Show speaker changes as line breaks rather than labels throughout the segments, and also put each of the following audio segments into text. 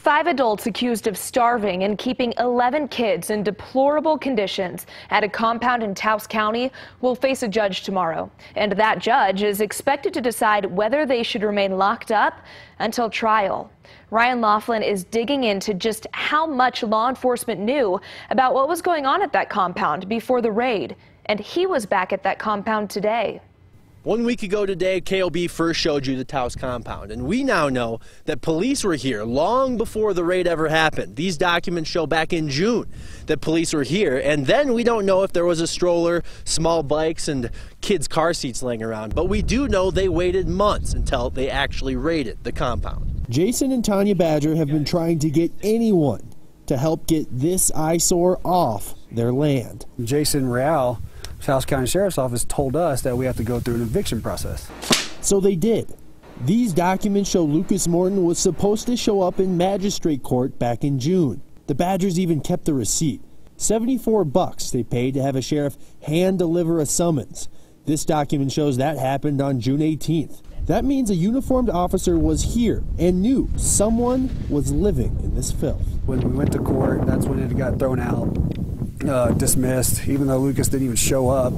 5 adults accused of starving and keeping 11 kids in deplorable conditions at a compound in Taos County will face a judge tomorrow. And that judge is expected to decide whether they should remain locked up until trial. Ryan LAUGHLIN is digging into just how much law enforcement knew about what was going on at that compound before the raid. And he was back at that compound today.
1 week ago today, KOB first showed you the Taos compound, and we now know that police were here long before the raid ever happened. These documents show back in June that police were here, and then we don't know if there was a stroller, small bikes, and kids' car seats laying around. But we do know they waited months until they actually raided the compound.
Jason and Tanya Badger have been trying to get anyone to help get this eyesore off their land.
Jason Real, Taos County Sheriff's Office, told us that we have to go through an eviction process.
So they did. These documents show Lucas Morton was supposed to show up in magistrate court back in June. The Badgers even kept the receipt. $74 they paid to have a sheriff hand deliver a summons. This document shows that happened on June 18th. That means a uniformed officer was here and knew someone was living in this filth.
When we went to court, that's when it got thrown out. Dismissed, even though Lucas didn't even show up.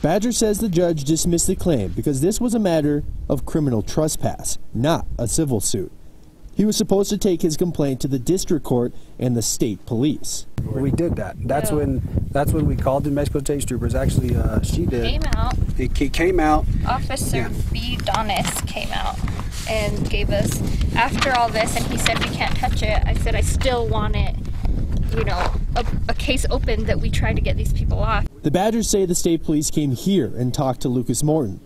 Badger says the judge dismissed the claim because this was a matter of criminal trespass, not a civil suit. He was supposed to take his complaint to the district court and the state police.
We did that. That's when we called the Mexico State Troopers. Actually, she did.
Came out.
He came out.
Officer B. Donis came out and gave us, after all this, and he said we can't touch it. I said I still want it. You know, a case open that we try to get these people off.
The Badgers say the state police came here and talked to Lucas Morton.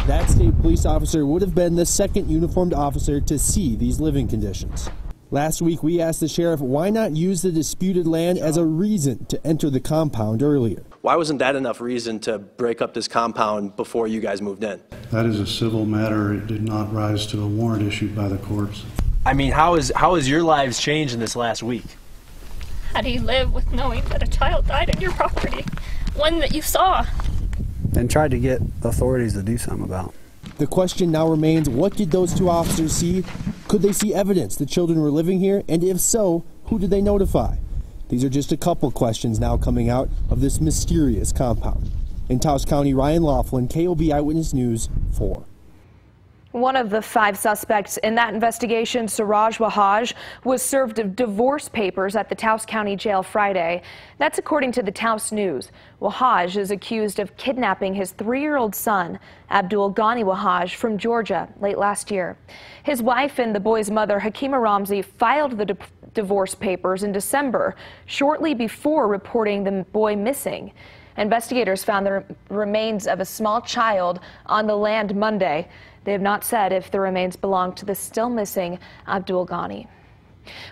That state police officer would have been the second uniformed officer to see these living conditions. Last week, we asked the sheriff why not use the disputed land as a reason to enter the compound earlier.
Why wasn't that enough reason to break up this compound before you guys moved in?
That is a civil matter. It did not rise to a warrant issued by the courts.
I mean, how has your lives changed in this last week?
How do you live with knowing that a child died on your property? One that you saw.
And tried to get authorities to do something about.
The question now remains, what did those two officers see? Could they see evidence the children were living here? And if so, who did they notify? These are just a couple questions now coming out of this mysterious compound. In Taos County, Ryan LAUGHLIN, KOB Eyewitness News 4.
One of the 5 suspects in that investigation, Suraj Wahaj, was served divorce papers at the Taos County Jail Friday. That's according to the Taos News. Wahaj is accused of kidnapping his 3-year-old son, Abdul Ghani Wahaj, from Georgia late last year. His wife and the boy's mother, Hakima Ramzi, filed the divorce papers in December, shortly before reporting the boy missing. Investigators found the remains of a small child on the land Monday. They have not said if the remains belong to the still missing Abdul Ghani.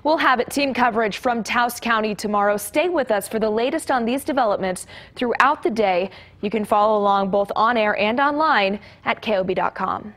We'll have team coverage from Taos County tomorrow. Stay with us for the latest on these developments throughout the day. You can follow along both on air and online at KOB.com.